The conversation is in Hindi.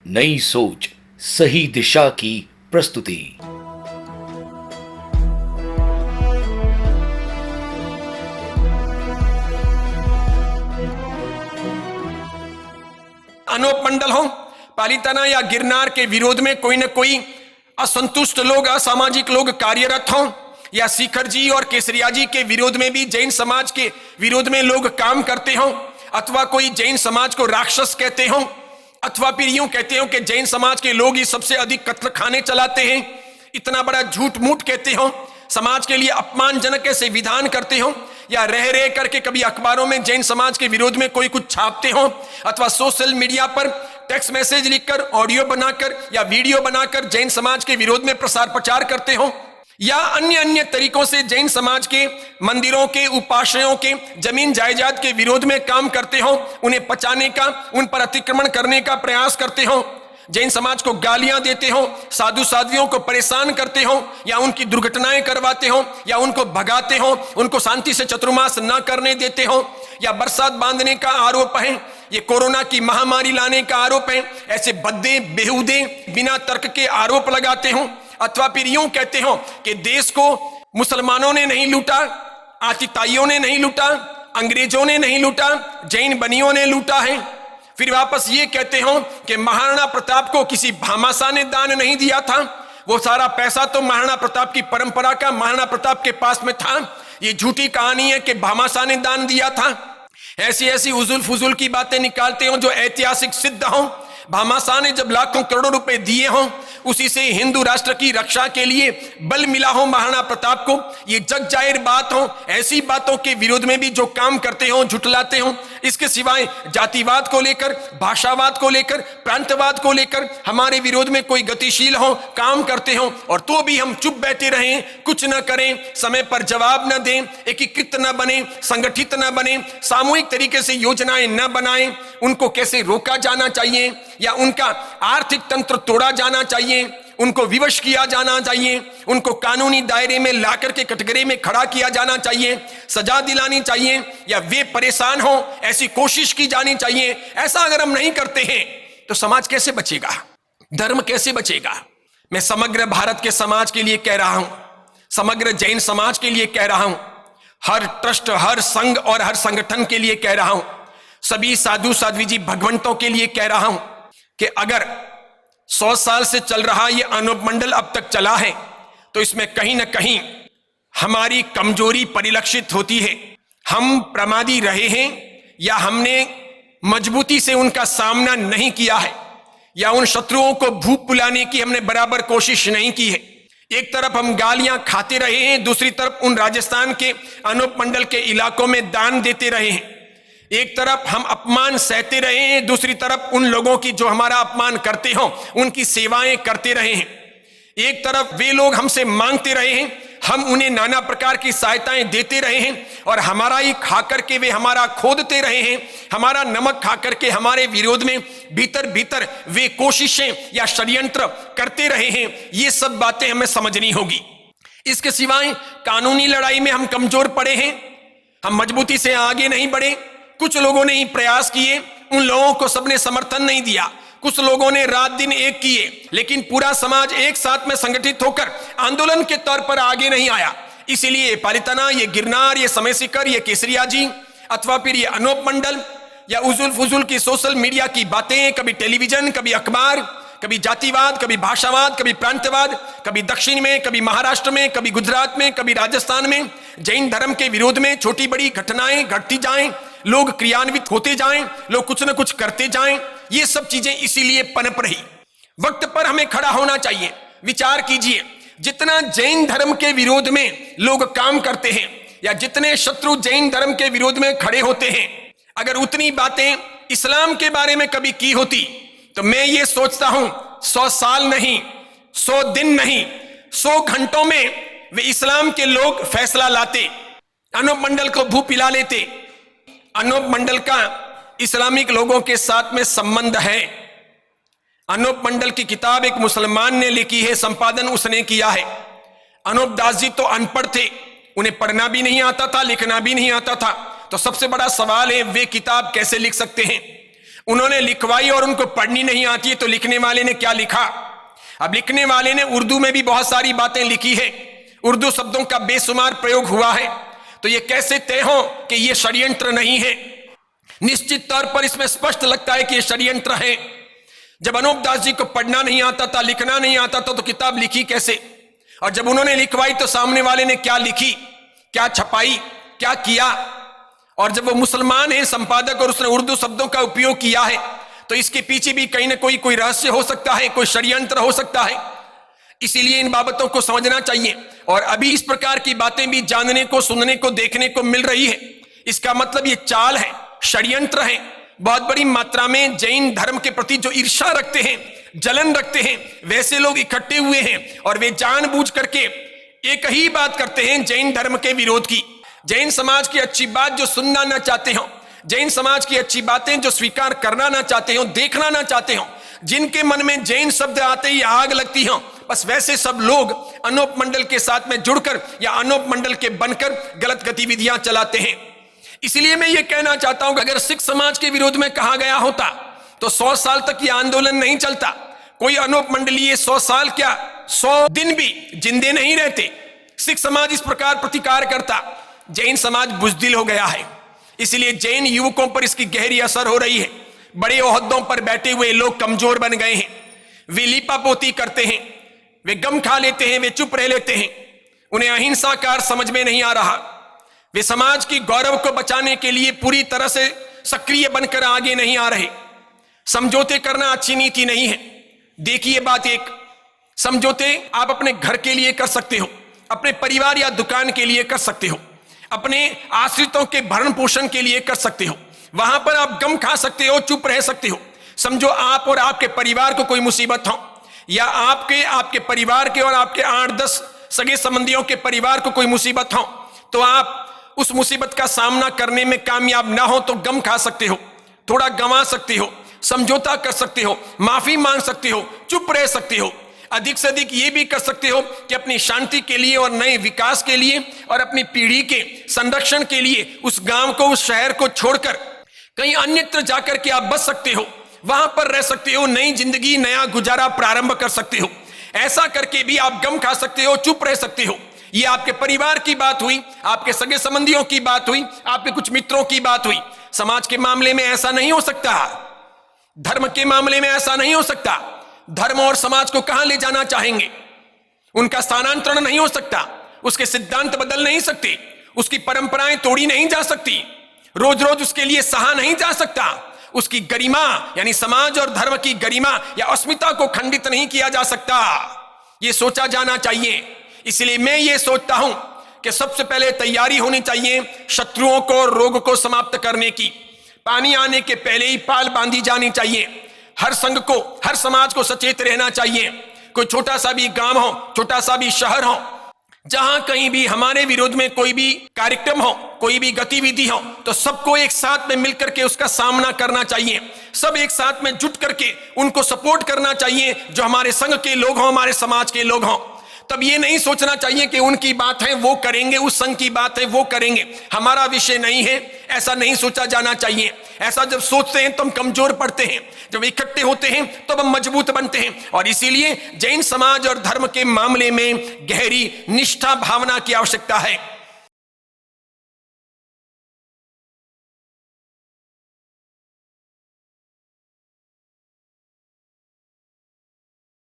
नई सोच, सही दिशा की प्रस्तुति। अनूप मंडल हो, पालीताना या गिरनार के विरोध में कोई न कोई असंतुष्ट लोग, असामाजिक लोग कार्यरत हों, या शिखर जी और केसरिया जी के विरोध में भी जैन समाज के विरोध में लोग काम करते हों, अथवा कोई जैन समाज को राक्षस कहते हों, अथवा फिर यूं कहते हो कि जैन समाज के लोग ही सबसे अधिक कत्ल खाने चलाते हैं, इतना बड़ा झूठ मूठ कहते हो, समाज के लिए अपमानजनक ऐसे विधान करते हो, या रह रह करके कभी अखबारों में जैन समाज के विरोध में कोई कुछ छापते हो, अथवा सोशल मीडिया पर टेक्स्ट मैसेज लिखकर, ऑडियो बनाकर या वीडियो बनाकर जैन समाज के विरोध में प्रसार प्रचार करते हो, या अन्य अन्य तरीकों से जैन समाज के मंदिरों के, उपाश्रयों के, जमीन जायदाद के विरोध में काम करते हो, उन्हें पचाने का, उन पर अतिक्रमण करने का प्रयास करते हो, जैन समाज को गालियां देते हो, साधु साध्वियों को परेशान करते हो, या उनकी दुर्घटनाएं करवाते हो, या उनको भगाते हो, उनको शांति से चतुर्मास न करने देते हो, या बरसात बांधने का आरोप है, ये कोरोना की महामारी लाने का आरोप है, ऐसे बद्दे बेहुदे बिना तर्क के आरोप लगाते हो, अथवा फिर यूं कहते हो कि देश को मुसलमानों ने नहीं लूटा, आतिताइयों ने नहीं लूटा, अंग्रेजों ने नहीं लूटा, जैन बनियों ने लूटा है। फिर वापस ये कहते हो कि महाराणा प्रताप को किसी भामाशाह ने दान नहीं दिया था, वो सारा पैसा तो महाराणा प्रताप की परंपरा का महाराणा प्रताप के पास में था, ये झूठी कहानी है कि भामाशाह ने दान दिया था। ऐसी ऐसी उजुल फुजुल की बातें निकालते हो जो ऐतिहासिक सिद्ध हो। भामाशाह ने जब लाखों करोड़ों रुपए दिए हों, उसी से हिंदू राष्ट्र की रक्षा के लिए बल मिला हो महाराणा प्रताप को, ये जग जाहिर बात हो। ऐसी बातों के विरोध में भी जो काम करते हो, झुठलाते हो। इसके सिवाय जातिवाद को लेकर, भाषावाद को लेकर, प्रांतवाद को लेकर हमारे विरोध में कोई गतिशील हो, काम करते हो, और तो भी हम चुप बैठे रहें, कुछ न करें, समय पर जवाब न दें, एकीकृत न बने, संगठित न बने, सामूहिक तरीके से योजनाएं न बनाएं, उनको कैसे रोका जाना चाहिए, या उनका आर्थिक तंत्र तोड़ा जाना चाहिए, उनको विवश किया जाना चाहिए, उनको कानूनी दायरे में लाकर के कटघरे में खड़ा किया जाना चाहिए, सजा दिलानी चाहिए, या वे परेशान हो ऐसी कोशिश की जानी चाहिए। ऐसा अगर हम नहीं करते हैं तो समाज कैसे बचेगा, धर्म कैसे बचेगा? मैं समग्र भारत के समाज के लिए कह रहा हूं, समग्र जैन समाज के लिए कह रहा हूं, हर ट्रस्ट, हर संघ और हर संगठन के लिए कह रहा हूं, सभी साधु साध्वी जी भगवंतों के लिए कह रहा हूं कि अगर 100 साल से चल रहा ये अनूप मंडल अब तक चला है तो इसमें कहीं ना कहीं हमारी कमजोरी परिलक्षित होती है। हम प्रमादी रहे हैं, या हमने मजबूती से उनका सामना नहीं किया है, या उन शत्रुओं को भूख बुलाने की हमने बराबर कोशिश नहीं की है। एक तरफ हम गालियां खाते रहे हैं, दूसरी तरफ उन राजस्थान के अनूप मंडल के इलाकों में दान देते रहे हैं। एक तरफ हम अपमान सहते रहे हैं, दूसरी तरफ उन लोगों की जो हमारा अपमान करते हो उनकी सेवाएं करते रहे हैं। एक तरफ वे लोग हमसे मांगते रहे हैं, हम उन्हें नाना प्रकार की सहायताएं देते रहे हैं, और हमारा ही खा करके वे हमारा खोदते रहे हैं, हमारा नमक खा करके हमारे विरोध में भीतर भीतर वे कोशिशें या षड्यंत्र करते रहे हैं। ये सब बातें हमें समझनी होगी। इसके सिवाय कानूनी लड़ाई में हम कमजोर पड़े हैं, हम मजबूती से आगे नहीं बढ़े। कुछ लोगों ने ही प्रयास किए, उन लोगों को सबने समर्थन नहीं दिया। कुछ लोगों ने रात दिन एक किए, लेकिन पूरा समाज एक साथ में संगठित होकर आंदोलन के तौर पर आगे नहीं आया। इसीलिए पालीताना, ये गिरनार, ये समय शिखर, ये केसरिया जी, अथवा फिर ये अनूप मंडल, या उजुल फुजुल की सोशल मीडिया की बातें, कभी टेलीविजन, कभी अखबार, कभी जातिवाद, कभी भाषावाद, कभी प्रांतवाद, कभी दक्षिण में, कभी महाराष्ट्र में, कभी गुजरात में, कभी राजस्थान में जैन धर्म के विरोध में छोटी बड़ी घटनाएं घटती जाएं, लोग क्रियान्वित होते जाएं, लोग कुछ न कुछ करते जाएं। ये सब चीजें इसीलिए पनप रही। वक्त पर हमें खड़ा होना चाहिए। विचार कीजिए, जितना जैन धर्म के विरोध में लोग काम करते हैं, या जितने शत्रु जैन धर्म के विरोध में खड़े होते हैं, अगर उतनी बातें इस्लाम के बारे में कभी की होती तो मैं ये सोचता हूं 100 साल नहीं, 100 दिन नहीं, 100 घंटों में वे इस्लाम के लोग फैसला लाते, अनूप मंडल को भू पिला लेते। अनूप मंडल का इस्लामिक लोगों के साथ में संबंध है। अनूप मंडल की किताब एक मुसलमान ने लिखी है, संपादन उसने किया है। अनूप दास जी तो अनपढ़ थे, उन्हें पढ़ना भी नहीं आता था, लिखना भी नहीं आता था। तो सबसे बड़ा सवाल है वे किताब कैसे लिख सकते हैं। उन्होंने लिखवाई और उनको पढ़नी नहीं आती है, तो लिखने वाले ने क्या लिखा? अब लिखने वाले ने उर्दू में भी बहुत सारी बातें लिखी है, उर्दू शब्दों का बेशुमार प्रयोग हुआ है, तो ये कैसे तय हो कि ये षड्यंत्र नहीं है? निश्चित तौर पर इसमें स्पष्ट लगता है कि ये षड्यंत्र है। जब अनूप दास जी को पढ़ना नहीं आता था, लिखना नहीं आता था, तो किताब लिखी कैसे? और जब उन्होंने लिखवाई तो सामने वाले ने क्या लिखी, क्या छपाई, क्या किया? और जब वो मुसलमान है संपादक और उसने उर्दू शब्दों का उपयोग किया है, तो इसके पीछे भी कहीं ना कोई रहस्य हो सकता है, कोई षड्यंत्र हो सकता है। इसीलिए इन बाबतों को समझना चाहिए। और अभी इस प्रकार की बातें भी जानने को, सुनने को, देखने को मिल रही है। इसका मतलब ये चाल है, षड्यंत्र है। बहुत बड़ी मात्रा में जैन धर्म के प्रति जो ईर्ष्या रखते हैं, जलन रखते हैं, वैसे लोग इकट्ठे हुए हैं और वे जानबूझ करके एक ही बात करते हैं, जैन धर्म के विरोध की। जैन समाज की अच्छी बात जो सुनना ना चाहते हो, जैन समाज की अच्छी बातें जो स्वीकार करना ना चाहते हो, देखना ना चाहते हो, जिनके मन में जैन शब्द आते ही आग लगती हो, बस वैसे सब लोग अनूप मंडल के साथ में जुड़कर या अनूप मंडल के बनकर गलत गतिविधियां चलाते हैं। इसलिए मैं ये कहना चाहता हूं कि अगर सिख समाज के विरोध में कहा गया होता तो 100 साल तक ये आंदोलन नहीं चलता। कोई अनूप मंडलीय 100 साल क्या 100 दिन भी जिंदे नहीं रहते। सिख समाज इस प्रकार प्रतिकार करता। जैन समाज बुजदिल हो गया है, इसलिए जैन युवकों पर इसकी गहरी असर हो रही है। बड़े ओहदों पर बैठे हुए लोग कमजोर बन गए हैं। वे लीपापोती करते हैं, वे गम खा लेते हैं, वे चुप रह लेते हैं। उन्हें अहिंसाकार समझ में नहीं आ रहा। वे समाज की गौरव को बचाने के लिए पूरी तरह से सक्रिय बनकर आगे नहीं आ रहे। समझौते करना अच्छी नीति नहीं है। देखिए बात एक, समझौते आप अपने घर के लिए कर सकते हो, अपने परिवार या दुकान के लिए कर सकते हो, अपने आश्रितों के भरण पोषण के लिए कर सकते हो। वहां पर आप गम खा सकते हो, चुप रह सकते हो। समझो आप और आपके परिवार को कोई मुसीबत हो, या आपके परिवार के और आपके 8-10 सगे संबंधियों के परिवार को कोई मुसीबत हो, तो आप उस मुसीबत का सामना करने में कामयाब ना हो तो गम खा सकते हो, थोड़ा गंवा सकते हो, समझौता कर सकते हो, माफी मांग सकते हो, चुप रह सकते हो। अधिक से अधिक ये भी कर सकते हो कि अपनी शांति के लिए और नए विकास के लिए और अपनी पीढ़ी के संरक्षण के लिए उस गांव को, उस शहर को छोड़कर कहीं अन्यत्र जाकर के आप बच सकते हो, वहां पर रह सकते हो, नई जिंदगी, नया गुजारा प्रारंभ कर सकते हो। ऐसा करके भी आप गम खा सकते हो, चुप रह सकते हो। ये आपके परिवार की बात हुई, आपके सगे संबंधियों की बात हुई, आपके कुछ मित्रों की बात हुई। समाज के मामले में ऐसा नहीं हो सकता, धर्म के मामले में ऐसा नहीं हो सकता। धर्म और समाज को कहां ले जाना चाहेंगे? उनका स्थानांतरण नहीं हो सकता, उसके सिद्धांत बदल नहीं सकते, उसकी परंपराएं तोड़ी नहीं जा सकती, रोज रोज उसके लिए सहा नहीं जा सकता, उसकी गरिमा यानी समाज और धर्म की गरिमा या अस्मिता को खंडित नहीं किया जा सकता। यह सोचा जाना चाहिए। इसलिए मैं ये सोचता हूं कि सबसे पहले तैयारी होनी चाहिए शत्रुओं को, रोग को समाप्त करने की। पानी आने के पहले ही पाल बांधी जानी चाहिए। हर संघ को, हर समाज को सचेत रहना चाहिए। कोई छोटा सा भी गांव हो, छोटा सा भी शहर हो, जहां कहीं भी हमारे विरोध में कोई भी कार्यक्रम हो, कोई भी गतिविधि हो, तो सबको एक साथ में मिलकर के उसका सामना करना चाहिए। सब एक साथ में जुट करके उनको सपोर्ट करना चाहिए, जो हमारे संघ के लोग हों, हमारे समाज के लोग हों। तब ये नहीं सोचना चाहिए कि उनकी बात है वो करेंगे, उस संघ की बात है वो करेंगे, हमारा विषय नहीं है, ऐसा नहीं सोचा जाना चाहिए। ऐसा जब सोचते हैं तो हम कमजोर पड़ते हैं, जब इकट्ठे होते हैं तो हम मजबूत बनते हैं। और इसीलिए जैन समाज और धर्म के मामले में गहरी निष्ठा भावना की आवश्यकता है।